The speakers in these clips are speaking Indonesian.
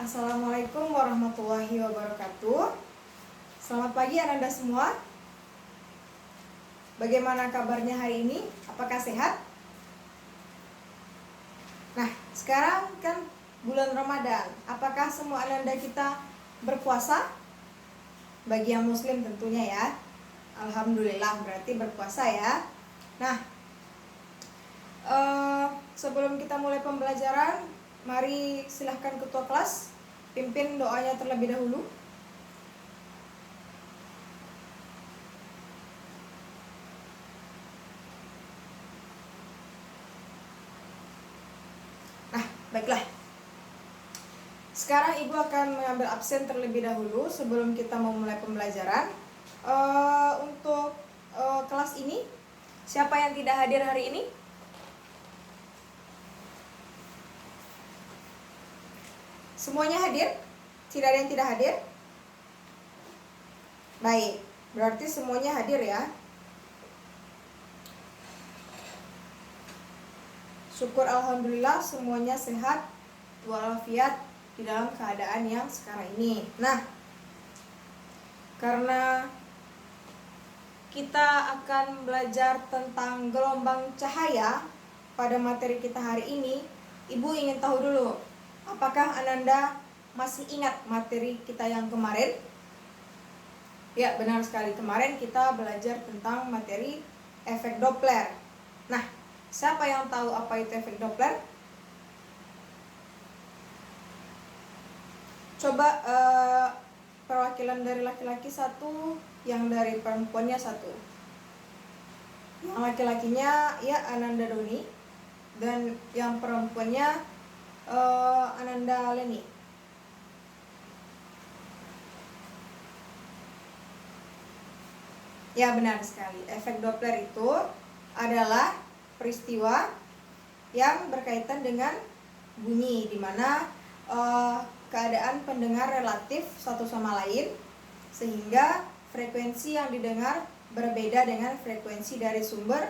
Assalamualaikum warahmatullahi wabarakatuh. Selamat pagi Ananda semua. Bagaimana kabarnya hari ini? Apakah sehat? Nah, sekarang kan bulan Ramadan. Apakah semua Ananda kita berpuasa? Bagi yang muslim tentunya ya. Alhamdulillah, berarti berpuasa ya. Nah, sebelum kita mulai pembelajaran, mari silahkan ketua kelas pimpin doanya terlebih dahulu. Nah, baiklah. Sekarang Ibu akan mengambil absen terlebih dahulu sebelum kita memulai pembelajaran. Untuk kelas ini, siapa yang tidak hadir hari ini? Semuanya hadir? Tidak ada yang tidak hadir? Baik, berarti semuanya hadir ya. Syukur alhamdulillah semuanya sehat walafiat di dalam keadaan yang sekarang ini. Nah, karena kita akan belajar tentang gelombang cahaya pada materi kita hari ini, Ibu ingin tahu dulu, apakah Ananda masih ingat materi kita yang kemarin? Ya, benar sekali. Kemarin kita belajar tentang materi efek Doppler. Nah, siapa yang tahu apa itu efek Doppler? Coba perwakilan dari laki-laki satu, yang dari perempuannya satu. Yang laki-lakinya ya Ananda Doni, dan yang perempuannya Ananda Leni. Ya, benar sekali. Efek Doppler itu adalah peristiwa yang berkaitan dengan bunyi, di mana keadaan pendengar relatif satu sama lain, sehingga frekuensi yang didengar berbeda dengan frekuensi dari sumber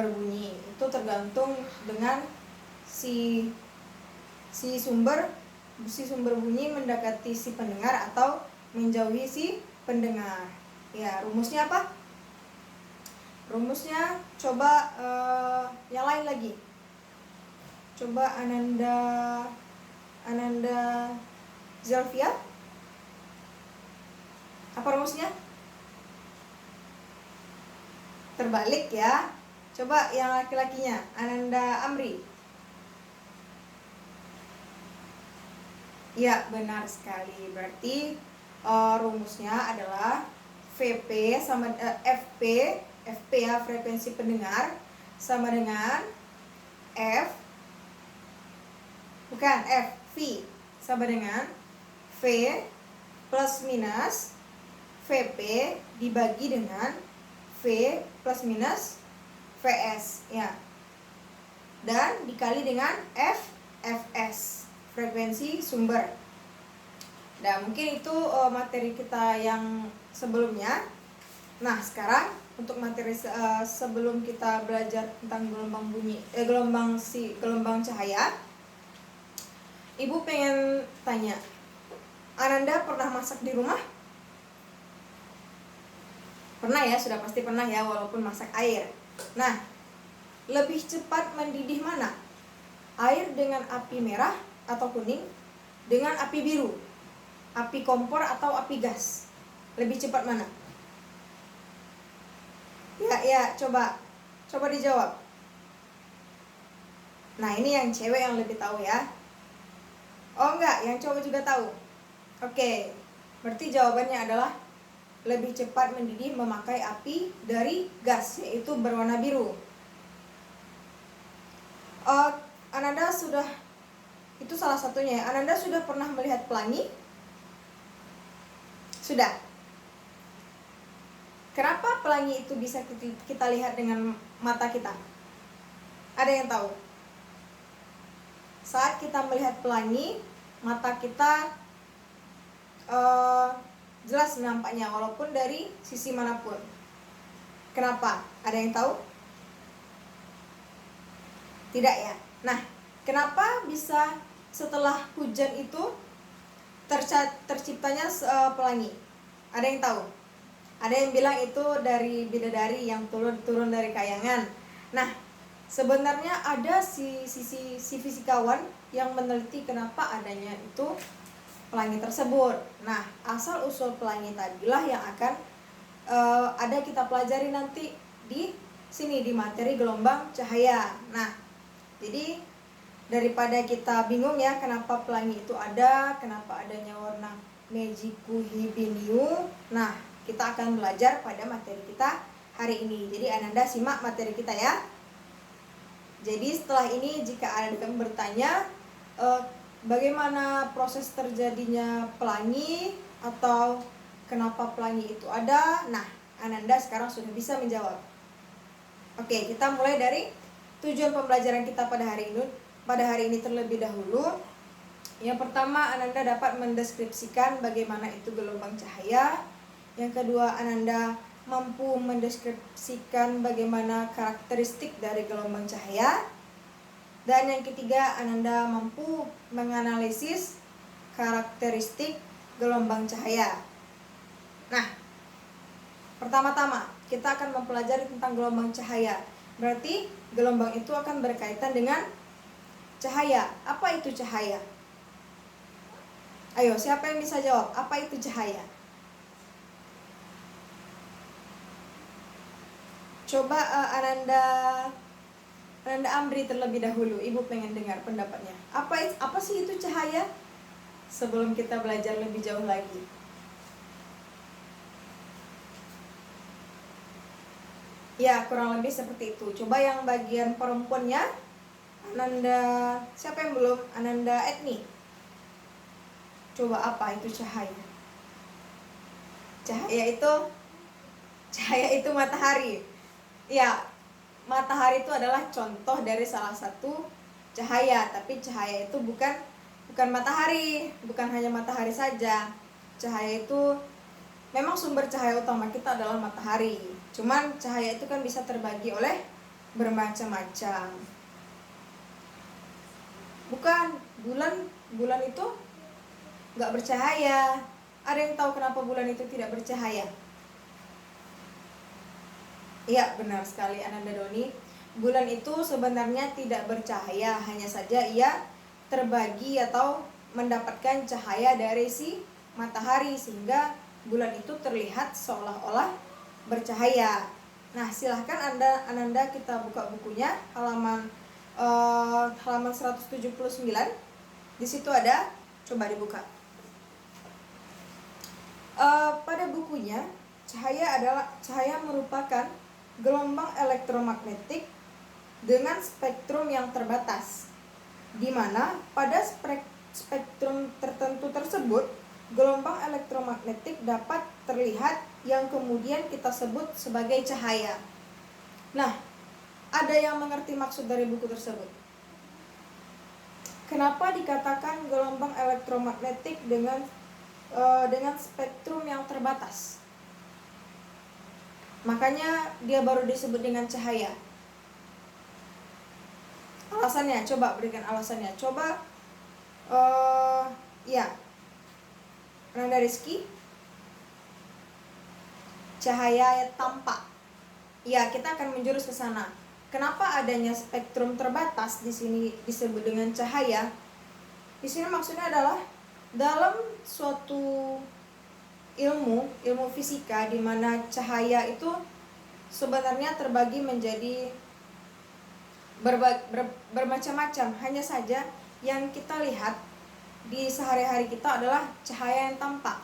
bunyi. Itu tergantung dengan si sumber bunyi mendekati si pendengar atau menjauhi si pendengar. Ya, rumusnya apa? Rumusnya coba yang lain lagi. Coba Ananda Zalfia. Apa rumusnya? Terbalik ya. Coba yang laki-lakinya, Ananda Amri. Ya, benar sekali. Berarti rumusnya adalah VP sama FP ya, frekuensi pendengar, sama dengan V sama dengan V plus minus VP dibagi dengan V plus minus VS ya, dan dikali dengan FS, frekuensi sumber. Nah, mungkin itu materi kita yang sebelumnya. Nah, sekarang untuk materi sebelum kita belajar tentang gelombang bunyi, gelombang cahaya, Ibu pengen tanya, Ananda pernah masak di rumah? Pernah ya, sudah pasti pernah ya, walaupun masak air. Nah, lebih cepat mendidih mana? Air dengan api merah atau kuning dengan api biru? Api kompor atau api gas? Lebih cepat mana? Ya, coba dijawab. Nah, ini yang cewek yang lebih tahu ya. Oh enggak, yang cowok juga tahu. Oke, berarti jawabannya adalah lebih cepat mendidih memakai api dari gas, yaitu berwarna biru. Ananda sudah, itu salah satunya ya. Ananda sudah pernah melihat pelangi? Sudah. Kenapa pelangi itu bisa kita lihat dengan mata kita? Ada yang tahu? Saat kita melihat pelangi, mata kita jelas nampaknya walaupun dari sisi manapun. Kenapa? Ada yang tahu? Tidak ya? Nah, kenapa bisa setelah hujan itu terciptanya pelangi? Ada yang tahu? Ada yang bilang itu dari bidadari yang turun dari kayangan. Nah, sebenarnya ada si fisikawan yang meneliti kenapa adanya itu pelangi tersebut. Nah, asal usul pelangi tadilah yang akan ada kita pelajari nanti di sini di materi gelombang cahaya. Nah, jadi daripada kita bingung ya kenapa pelangi itu ada, kenapa adanya warna Negiku Hibiniu. Nah, kita akan belajar pada materi kita hari ini. Jadi Ananda simak materi kita ya. Jadi setelah ini jika Anda bertanya bagaimana proses terjadinya pelangi atau kenapa pelangi itu ada, nah Ananda sekarang sudah bisa menjawab. Oke, kita mulai dari tujuan pembelajaran kita pada hari ini terlebih dahulu. Yang pertama, Ananda dapat mendeskripsikan bagaimana itu gelombang cahaya. Yang kedua, Ananda mampu mendeskripsikan bagaimana karakteristik dari gelombang cahaya. Dan yang ketiga, Ananda mampu menganalisis karakteristik gelombang cahaya. Nah, pertama-tama kita akan mempelajari tentang gelombang cahaya. Berarti gelombang itu akan berkaitan dengan cahaya. Apa itu cahaya? Ayo, siapa yang bisa jawab? Apa itu cahaya? Coba Ananda Amri terlebih dahulu. Ibu pengen dengar pendapatnya. Apa sih itu cahaya? Sebelum kita belajar lebih jauh lagi. Ya, kurang lebih seperti itu. Coba yang bagian perempuannya, Ananda, siapa yang belum? Ananda Etni. Coba apa itu cahaya? Cahaya itu matahari. Ya, matahari itu adalah contoh dari salah satu cahaya, tapi cahaya itu bukan matahari, bukan hanya matahari saja. Cahaya itu memang sumber cahaya utama kita adalah matahari. Cuman cahaya itu kan bisa terbagi oleh bermacam-macam. Bukan, bulan itu nggak bercahaya. Ada yang tahu kenapa bulan itu tidak bercahaya? Iya, benar sekali Ananda Doni. Bulan itu sebenarnya tidak bercahaya, hanya saja ia terbagi atau mendapatkan cahaya dari si matahari sehingga bulan itu terlihat seolah-olah bercahaya. Nah, silahkan Ananda kita buka bukunya halaman 179. Di situ ada, coba dibuka. Pada bukunya, cahaya merupakan gelombang elektromagnetik dengan spektrum yang terbatas, di mana pada spektrum tertentu tersebut gelombang elektromagnetik dapat terlihat yang kemudian kita sebut sebagai cahaya. Nah, ada yang mengerti maksud dari buku tersebut? Kenapa dikatakan gelombang elektromagnetik dengan spektrum yang terbatas? Makanya dia baru disebut dengan cahaya. Alasannya, coba berikan alasannya. Coba, ya, Ananda Rizky. Cahaya tampak. Ya, kita akan menjurus ke sana. Kenapa adanya spektrum terbatas di sini disebut dengan cahaya? Di sini maksudnya adalah dalam suatu ilmu fisika di mana cahaya itu sebenarnya terbagi menjadi bermacam-macam. Hanya saja yang kita lihat di sehari-hari kita adalah cahaya yang tampak.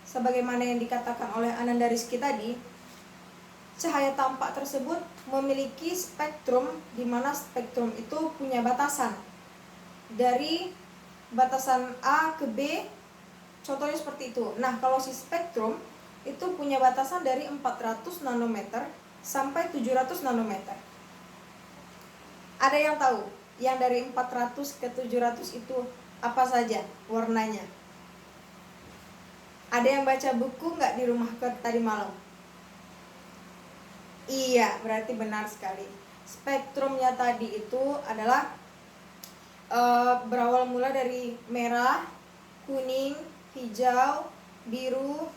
Sebagaimana yang dikatakan oleh Ananda Rizky tadi, cahaya tampak tersebut memiliki spektrum di mana spektrum itu punya batasan. Dari batasan A ke B, contohnya seperti itu. Nah, kalau si spektrum itu punya batasan dari 400 nanometer sampai 700 nanometer. Ada yang tahu yang dari 400 ke 700 itu apa saja warnanya? Ada yang baca buku nggak di rumah tadi malam? Iya, berarti benar sekali. Spektrumnya tadi itu adalah berawal mula dari merah, kuning, hijau, biru,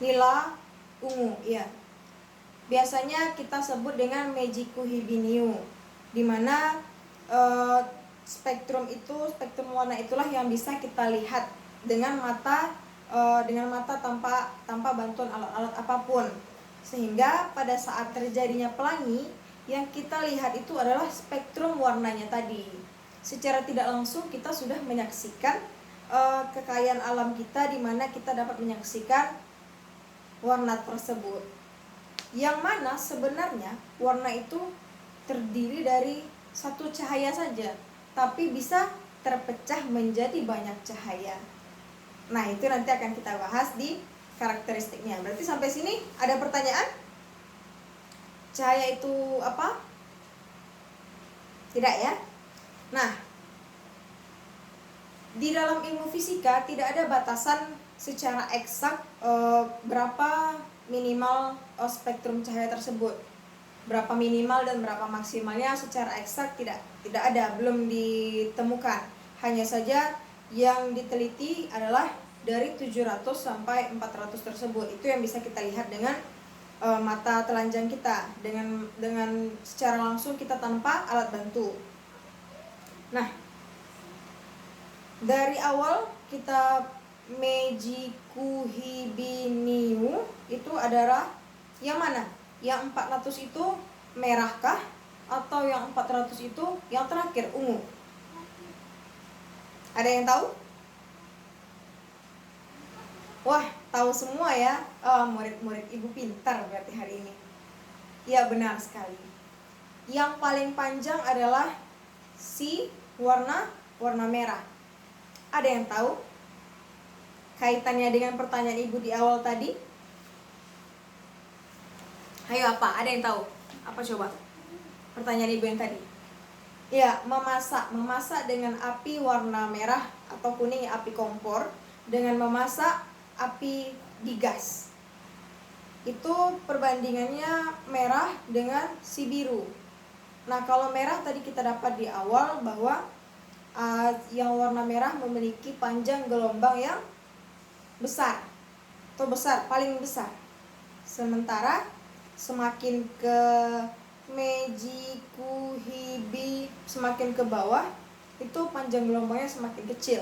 nila, ungu. Ya, biasanya kita sebut dengan Meiji Kuhibiniu, dimana spektrum warna itulah yang bisa kita lihat dengan mata tanpa bantuan alat-alat apapun, sehingga pada saat terjadinya pelangi yang kita lihat itu adalah spektrum warnanya tadi. Secara tidak langsung kita sudah menyaksikan kekayaan alam kita, di mana kita dapat menyaksikan warna tersebut, yang mana sebenarnya warna itu terdiri dari satu cahaya saja, tapi bisa terpecah menjadi banyak cahaya. Nah, itu nanti akan kita bahas di karakteristiknya. Berarti sampai sini ada pertanyaan? Cahaya itu apa? Tidak ya? Nah, di dalam ilmu fisika tidak ada batasan secara eksak berapa minimal spektrum cahaya tersebut. Berapa minimal dan berapa maksimalnya secara eksak tidak ada, belum ditemukan. Hanya saja yang diteliti adalah dari 700 sampai 400 tersebut. Itu yang bisa kita lihat dengan mata telanjang kita, dengan secara langsung kita tanpa alat bantu. Nah, dari awal kita Meiji Kuhibiniu itu adalah yang mana? Yang 400 itu merahkah? Atau yang 400 itu yang terakhir ungu? Ada yang tahu? Wah, tahu semua ya. Murid-murid ibu pintar berarti hari ini. Ya, benar sekali. Yang paling panjang adalah si warna merah. Ada yang tahu kaitannya dengan pertanyaan ibu di awal tadi? Ayo, apa? Ada yang tahu? Apa coba? Pertanyaan ibu yang tadi. Ya, memasak dengan api warna merah atau kuning, api kompor, dengan memasak api di gas. Itu perbandingannya merah dengan si biru. Nah, kalau merah tadi kita dapat di awal bahwa yang warna merah memiliki panjang gelombang yang besar, paling besar. Sementara semakin ke Meiji Kuhibi, semakin ke bawah, itu panjang gelombangnya semakin kecil.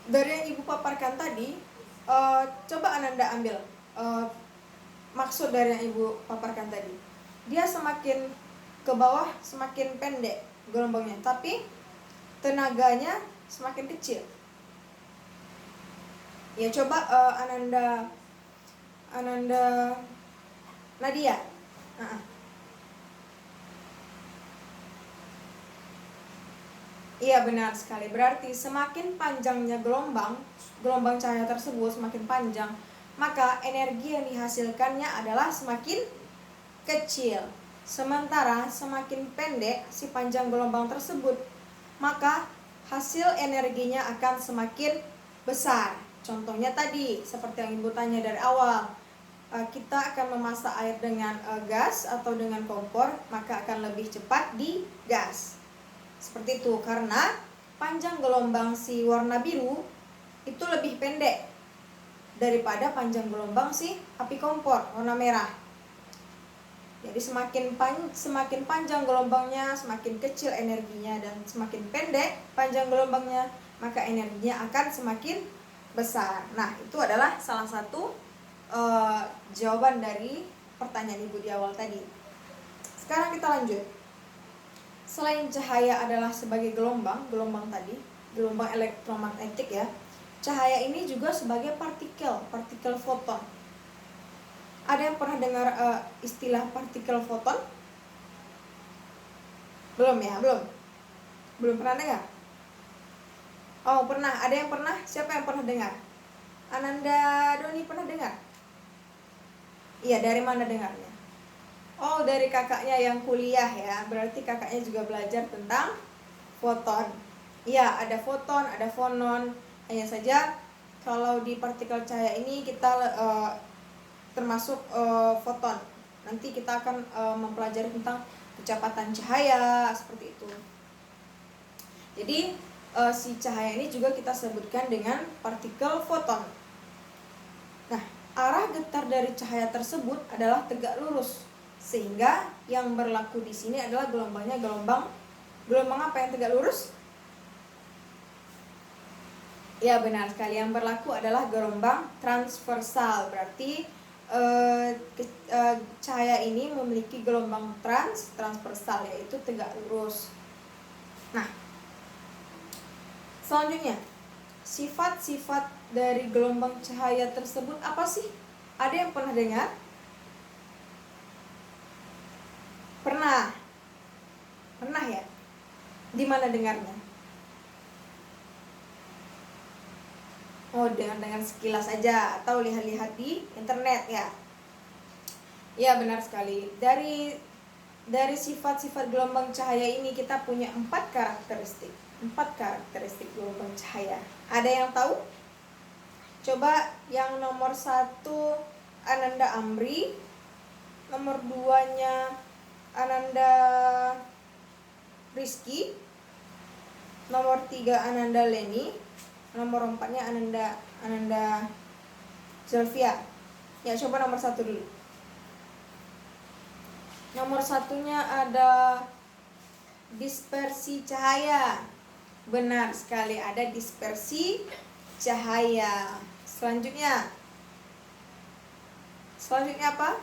Dari yang ibu paparkan tadi, coba Ananda ambil maksud dari yang ibu paparkan tadi. Dia semakin ke bawah semakin pendek gelombangnya, tapi tenaganya semakin kecil. Ya, coba Ananda Nadia. Iya, benar sekali. Berarti semakin panjangnya gelombang cahaya tersebut semakin panjang, maka energi yang dihasilkannya adalah semakin kecil. Sementara semakin pendek si panjang gelombang tersebut, maka hasil energinya akan semakin besar. Contohnya tadi, seperti yang ibu tanya dari awal, kita akan memasak air dengan gas atau dengan kompor, maka akan lebih cepat di gas. Seperti itu, karena panjang gelombang si warna biru itu lebih pendek daripada panjang gelombang si api kompor warna merah. Jadi semakin panjang gelombangnya, semakin kecil energinya, dan semakin pendek panjang gelombangnya, maka energinya akan semakin besar. Nah, itu adalah salah satu jawaban dari pertanyaan ibu di awal tadi. Sekarang kita lanjut. Selain cahaya adalah sebagai gelombang tadi, gelombang elektromagnetik ya, cahaya ini juga sebagai partikel foton. Ada yang pernah dengar istilah partikel foton? Belum ya? Belum pernah dengar? Oh, pernah. Ada yang pernah? Siapa yang pernah dengar? Ananda Doni pernah dengar? Iya, dari mana dengarnya? Oh, dari kakaknya yang kuliah ya. Berarti kakaknya juga belajar tentang foton. Iya, ada foton, ada fonon. Hanya saja kalau di partikel cahaya ini kita termasuk foton. Nanti kita akan mempelajari tentang kecepatan cahaya seperti itu. Jadi si cahaya ini juga kita sebutkan dengan partikel foton. Nah, arah getar dari cahaya tersebut adalah tegak lurus, sehingga yang berlaku di sini adalah gelombangnya gelombang apa yang tegak lurus? Ya, benar sekali, yang berlaku adalah gelombang transversal. Berarti cahaya ini memiliki gelombang transversal, yaitu tegak lurus. Nah, selanjutnya, sifat-sifat dari gelombang cahaya tersebut apa sih? Ada yang pernah dengar? Pernah ya? Di mana dengarnya? Oh, dengan sekilas saja atau lihat-lihat di internet ya. Ya, benar sekali. Dari sifat-sifat gelombang cahaya ini kita punya 4 karakteristik. 4 karakteristik gelombang cahaya. Ada yang tahu? Coba yang nomor 1 Ananda Amri, nomor 2-nya Ananda Rizky, nomor 3 Ananda Leni, nomor 4-nya Ananda Zelvia. Ya, coba nomor 1 dulu. Nomor 1-nya ada dispersi cahaya. Benar sekali, ada dispersi cahaya. Selanjutnya apa?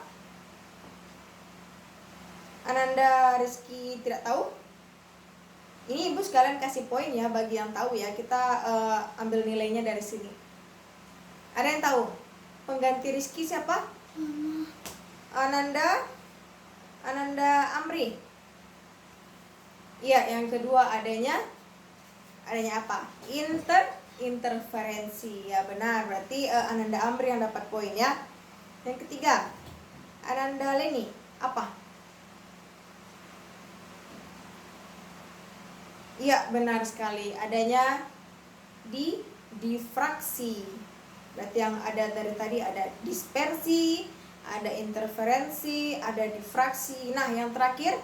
Ananda Rizky tidak tahu? Ini ibu sekalian kasih poin ya bagi yang tahu ya. Kita ambil nilainya dari sini. Ada yang tahu? Pengganti Rizky siapa? Ananda Amri. Iya, yang kedua adanya apa? Interferensi. Ya, benar. Berarti Ananda Amri yang dapat poin ya. Yang ketiga, Ananda Leni, apa? Iya, benar sekali. Adanya difraksi. Berarti yang ada dari tadi ada dispersi, ada interferensi, ada difraksi. Nah, yang terakhir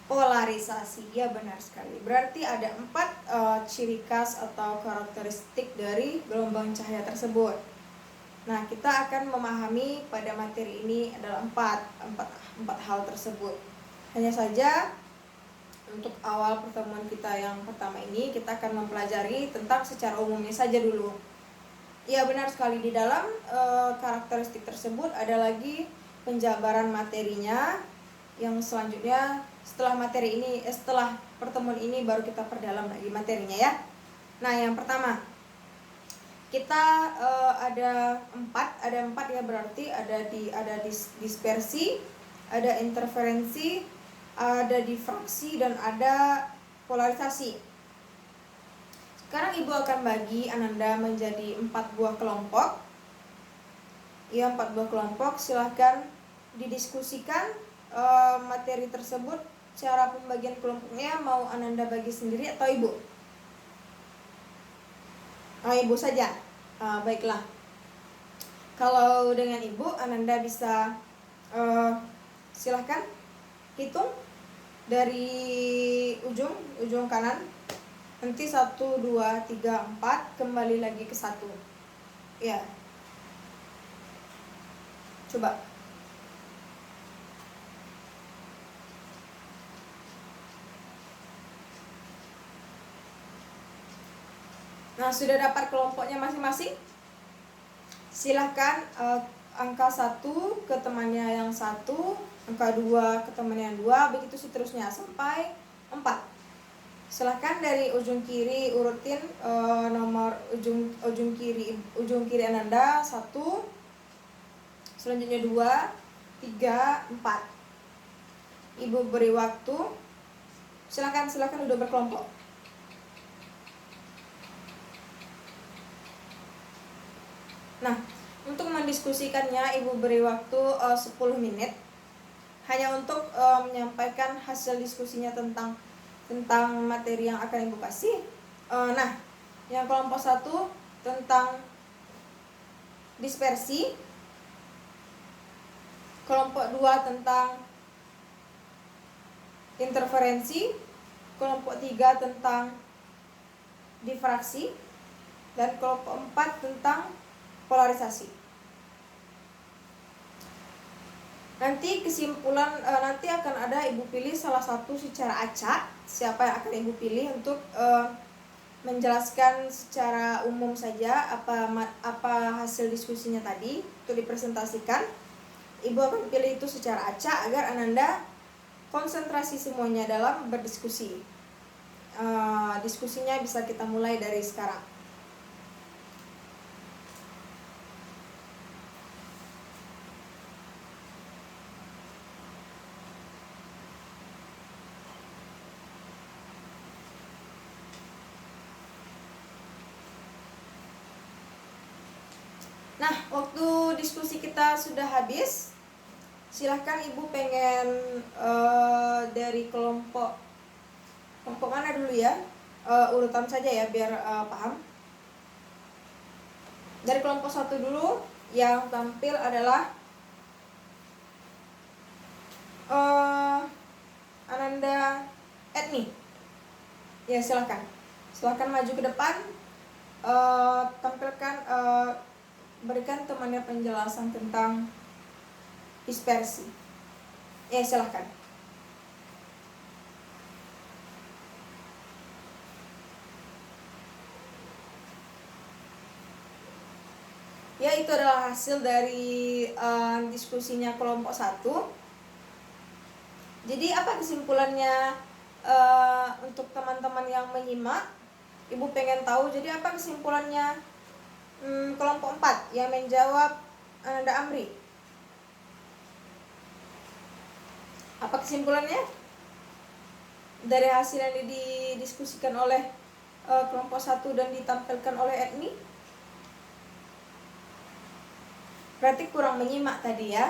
polarisasi. Ya, benar sekali. Berarti ada 4 ciri khas atau karakteristik dari gelombang cahaya tersebut. Nah, kita akan memahami pada materi ini adalah 4 hal tersebut. Hanya saja untuk awal pertemuan kita yang pertama ini, kita akan mempelajari tentang secara umumnya saja dulu. Ya, benar sekali, di dalam karakteristik tersebut ada lagi penjabaran materinya. Yang selanjutnya setelah pertemuan ini baru kita perdalam lagi materinya ya. Nah, yang pertama kita ada 4 ya, berarti ada dispersi, ada interferensi, ada difraksi, dan ada polarisasi. Sekarang ibu akan bagi Ananda menjadi 4 buah kelompok. Ya, 4 buah kelompok. Silahkan didiskusikan materi tersebut. Cara pembagian kelompoknya mau Ananda bagi sendiri atau ibu? Ibu saja. Baiklah. Kalau dengan ibu, Ananda bisa silahkan hitung dari ujung kanan. Nanti 1, 2, 3, 4 kembali lagi ke 1. Ya. Coba. Nah, sudah dapat kelompoknya masing-masing? Silahkan angka 1 ke temannya yang 1, angka 2 ke temannya yang 2, begitu seterusnya sampai 4. Silahkan dari ujung kiri urutin nomor ujung kiri Ananda 1, selanjutnya 2, 3, 4. Ibu beri waktu. Silahkan udah berkelompok. Nah, untuk mendiskusikannya ibu beri waktu 10 menit hanya untuk menyampaikan hasil diskusinya tentang materi yang akan ibu kasih. Nah, yang kelompok 1 tentang dispersi, kelompok 2 tentang interferensi, kelompok 3 tentang difraksi, dan kelompok 4 tentang polarisasi. Nanti kesimpulan, nanti akan ada ibu pilih salah satu secara acak. Siapa yang akan ibu pilih untuk menjelaskan secara umum saja apa hasil diskusinya tadi untuk dipresentasikan. Ibu akan pilih itu secara acak agar Ananda konsentrasi semuanya dalam berdiskusi. Diskusinya bisa kita mulai dari sekarang. Nah, waktu diskusi kita sudah habis. Silahkan ibu pengen dari kelompok mana dulu ya, urutan saja ya biar paham. Dari kelompok 1 dulu, yang tampil adalah Ananda Etni. Ya, silahkan maju ke depan, tampilkan, berikan temannya penjelasan tentang dispersi. Ya, silahkan. Ya, itu adalah hasil dari diskusinya kelompok 1. Jadi apa kesimpulannya untuk teman-teman yang menyimak? Ibu pengen tahu, jadi apa kesimpulannya kelompok 4 yang menjawab Ananda Amri? Apa kesimpulannya dari hasil yang didiskusikan oleh kelompok 1 dan ditampilkan oleh Etni? Berarti kurang menyimak tadi ya.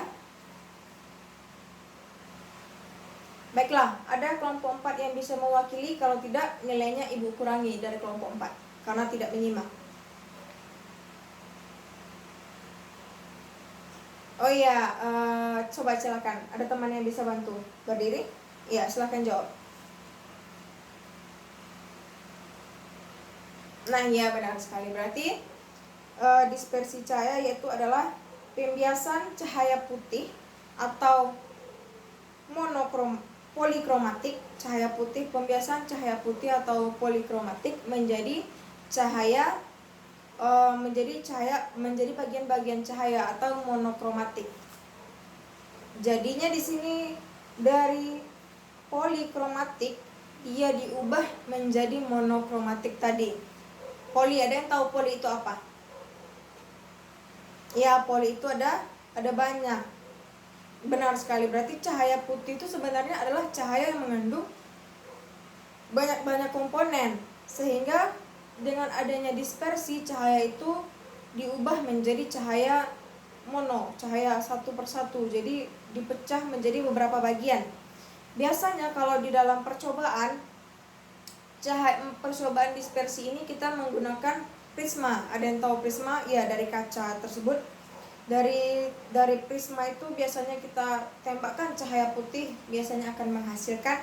Baiklah, ada kelompok 4 yang bisa mewakili. Kalau tidak, nilainya ibu kurangi dari kelompok 4 karena tidak menyimak. Oh iya, coba silakan. Ada teman yang bisa bantu berdiri? Iya, silakan jawab. Nah, iya benar sekali. Berarti dispersi cahaya yaitu adalah pembiasan cahaya putih atau polikromatik cahaya putih, pembiasan cahaya putih atau polikromatik menjadi cahaya menjadi bagian-bagian cahaya atau monokromatik. Jadinya di sini dari polikromatik ia diubah menjadi monokromatik tadi. Poli, ada yang tahu poli itu apa? Ya, poli itu ada banyak. Benar sekali, berarti cahaya putih itu sebenarnya adalah cahaya yang mengandung banyak-banyak komponen, sehingga dengan adanya dispersi cahaya itu diubah menjadi cahaya mono, cahaya satu persatu, jadi dipecah menjadi beberapa bagian. Biasanya kalau di dalam percobaan dispersi ini kita menggunakan prisma. Ada yang tahu prisma? Ya, dari kaca tersebut. Dari prisma itu biasanya kita tembakkan cahaya putih, biasanya akan menghasilkan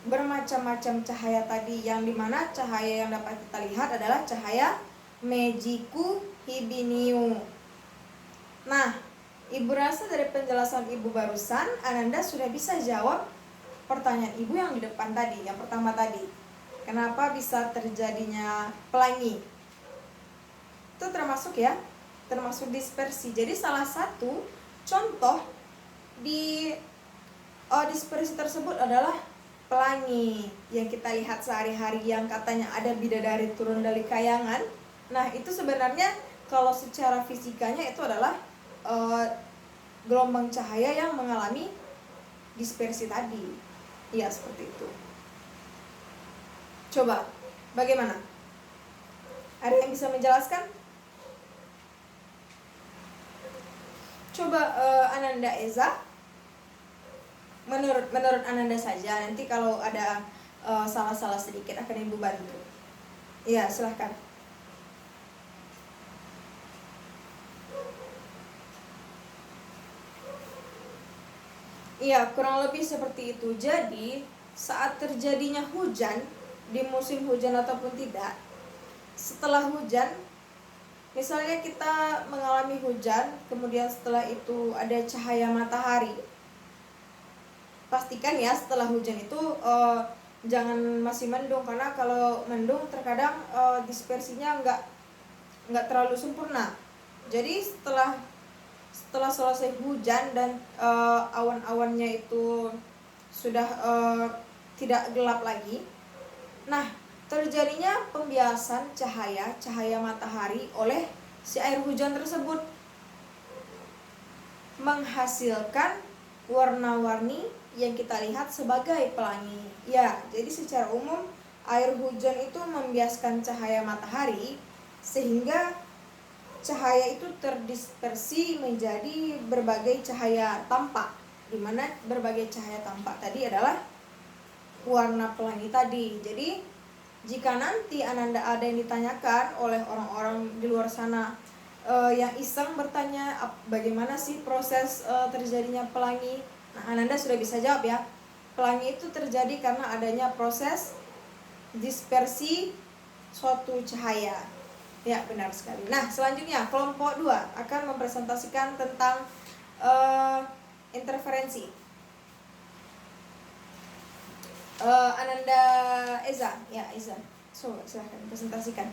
bermacam-macam cahaya tadi, yang dimana cahaya yang dapat kita lihat adalah cahaya Mejiku Hibiniu. Nah, ibu rasa dari penjelasan ibu barusan Ananda sudah bisa jawab pertanyaan ibu yang di depan tadi, yang pertama tadi. Kenapa bisa terjadinya pelangi? Itu termasuk ya, termasuk dispersi. Jadi salah satu contoh di dispersi tersebut adalah pelangi yang kita lihat sehari-hari, yang katanya ada bidadari turun dari kayangan. Nah, itu sebenarnya kalau secara fisikanya itu adalah gelombang cahaya yang mengalami dispersi tadi. Iya, seperti itu. Coba, bagaimana? Ada yang bisa menjelaskan? Coba Ananda Eza, menurut Ananda saja. Nanti kalau ada salah-salah sedikit akan ibu bantu. Iya, silahkan. Iya, kurang lebih seperti itu. Jadi saat terjadinya hujan, di musim hujan ataupun tidak, setelah hujan, misalnya kita mengalami hujan, kemudian setelah itu ada cahaya matahari, pastikan ya setelah hujan itu jangan masih mendung, karena kalau mendung terkadang dispersinya nggak terlalu sempurna. Jadi setelah selesai hujan dan awan-awannya itu sudah tidak gelap lagi, nah terjadinya pembiasan cahaya matahari oleh si air hujan tersebut, menghasilkan warna-warni yang kita lihat sebagai pelangi. Ya, jadi secara umum air hujan itu membiaskan cahaya matahari sehingga cahaya itu terdispersi menjadi berbagai cahaya tampak, di mana berbagai cahaya tampak tadi adalah warna pelangi tadi. Jadi jika nanti Ananda ada yang ditanyakan oleh orang-orang di luar sana yang iseng bertanya bagaimana sih proses terjadinya pelangi, nah Ananda sudah bisa jawab ya. Pelangi itu terjadi karena adanya proses dispersi suatu cahaya. Ya, benar sekali. Nah, selanjutnya kelompok 2 akan mempresentasikan tentang interferensi. Ananda Eza, ya Eza, silahkan presentasikan.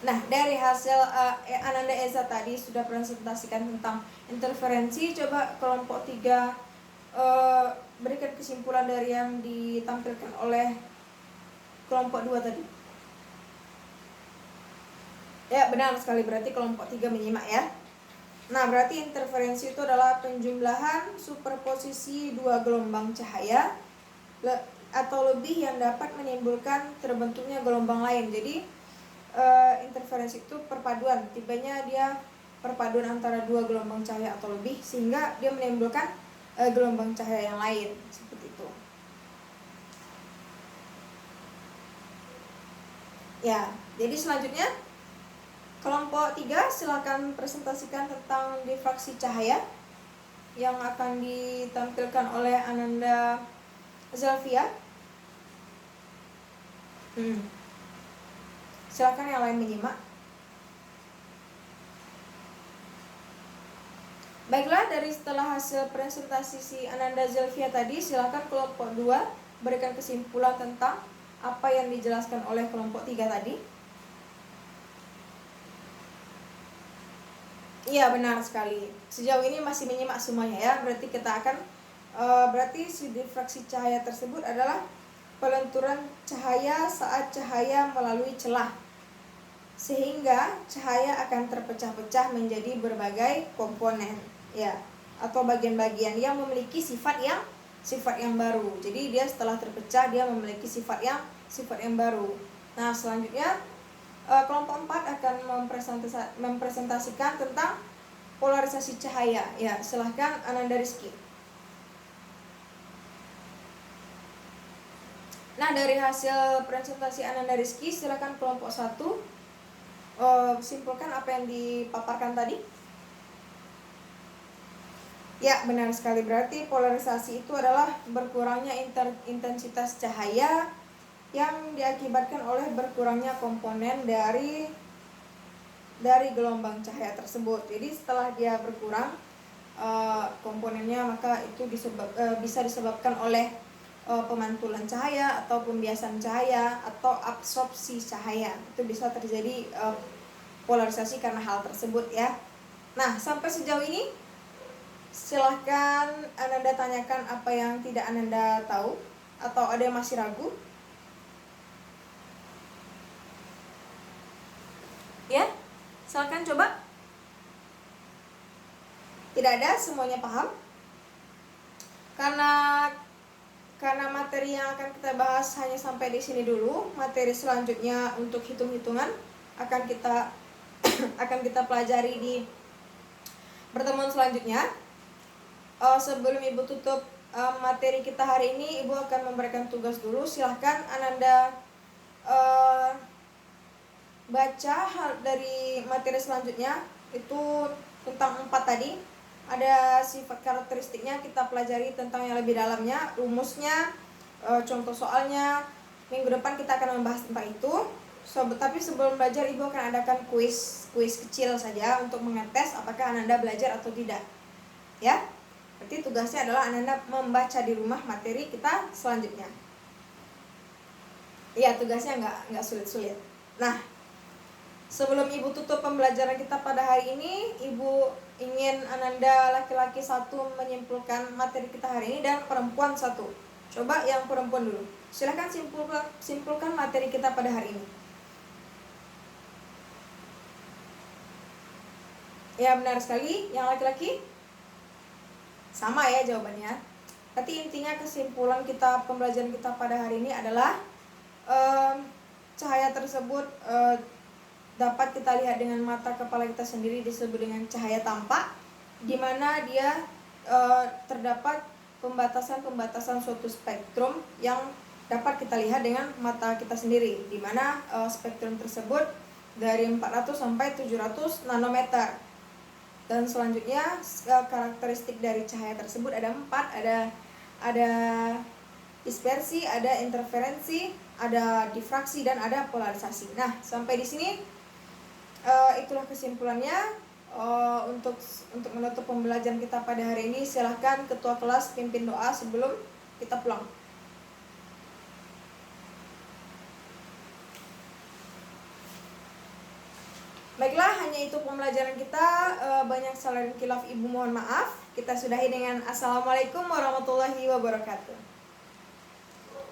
Nah, dari hasil Ananda Eza tadi sudah presentasikan tentang interferensi. Coba kelompok 3 berikan kesimpulan dari yang ditampilkan oleh kelompok 2 tadi. Ya, benar sekali, berarti kelompok 3 menyimak ya. Nah, berarti interferensi itu adalah penjumlahan superposisi dua gelombang cahaya atau lebih yang dapat menimbulkan terbentuknya gelombang lain. Jadi interferensi itu perpaduan, tibanya dia perpaduan antara dua gelombang cahaya atau lebih sehingga dia menimbulkan gelombang cahaya yang lain, seperti itu. Ya, jadi selanjutnya kelompok 3 silakan presentasikan tentang difraksi cahaya yang akan ditampilkan oleh Ananda Zelvia. Silakan yang lain menyimak. Baiklah, dari setelah hasil presentasi si Ananda Zelvia tadi, silakan kelompok 2 berikan kesimpulan tentang apa yang dijelaskan oleh kelompok 3 tadi. Iya, benar sekali. Sejauh ini masih menyimak semuanya ya. Berarti kita akan berarti si difraksi cahaya tersebut adalah pelenturan cahaya saat cahaya melalui celah, sehingga cahaya akan terpecah-pecah menjadi berbagai komponen ya, atau bagian-bagian yang memiliki sifat yang baru. Jadi dia setelah terpecah dia memiliki sifat yang baru. Nah, selanjutnya kelompok 4 akan mempresentasikan tentang polarisasi cahaya. Ya, silahkan Ananda Rizky. Nah, dari hasil presentasi Ananda Rizky, silakan kelompok 1 simpulkan apa yang dipaparkan tadi. Ya, benar sekali, berarti polarisasi itu adalah berkurangnya intensitas cahaya yang diakibatkan oleh berkurangnya komponen dari gelombang cahaya tersebut. Jadi setelah dia berkurang komponennya, maka itu bisa disebabkan oleh pemantulan cahaya atau pembiasan cahaya atau absorpsi cahaya. Itu bisa terjadi polarisasi karena hal tersebut ya. Nah, sampai sejauh ini silahkan Ananda tanyakan apa yang tidak Ananda tahu atau ada yang masih ragu. Ya, silakan coba. Tidak ada, semuanya paham? Karena materi yang akan kita bahas hanya sampai di sini dulu. Materi selanjutnya untuk hitung-hitungan akan kita pelajari di pertemuan selanjutnya. Sebelum Ibu tutup materi kita hari ini, Ibu akan memberikan tugas dulu. Silahkan Ananda baca dari materi selanjutnya, itu tentang 4 tadi. ada sifat karakteristiknya, kita pelajari tentang yang lebih dalamnya, rumusnya, contoh soalnya. Minggu depan kita akan membahas tentang itu. Tapi sebelum belajar, Ibu akan adakan kuis kecil saja untuk mengetes apakah Ananda belajar atau tidak. Ya, berarti tugasnya adalah Ananda membaca di rumah materi kita selanjutnya. Iya, tugasnya nggak sulit-sulit. Nah, sebelum Ibu tutup pembelajaran kita pada hari ini, Ibu ingin Ananda laki-laki 1 menyimpulkan materi kita hari ini dan perempuan 1. Coba yang perempuan dulu. Silahkan simpulkan materi kita pada hari ini. Ya, benar sekali. Yang laki-laki? Sama ya jawabannya. Berarti intinya kesimpulan kita, pembelajaran kita pada hari ini adalah cahaya tersebut dapat kita lihat dengan mata kepala kita sendiri, disebut dengan cahaya tampak, di mana dia terdapat pembatasan-pembatasan suatu spektrum yang dapat kita lihat dengan mata kita sendiri, di mana spektrum tersebut dari 400 sampai 700 nanometer. Dan selanjutnya karakteristik dari cahaya tersebut ada 4, ada dispersi, ada interferensi, ada difraksi, dan ada polarisasi. Nah, sampai di sini itulah kesimpulannya. Untuk menutup pembelajaran kita pada hari ini, silahkan ketua kelas pimpin doa sebelum kita pulang. Baiklah, hanya itu pembelajaran kita. Banyak salah dan khilaf, Ibu mohon maaf. Kita sudahi dengan Assalamualaikum warahmatullahi wabarakatuh.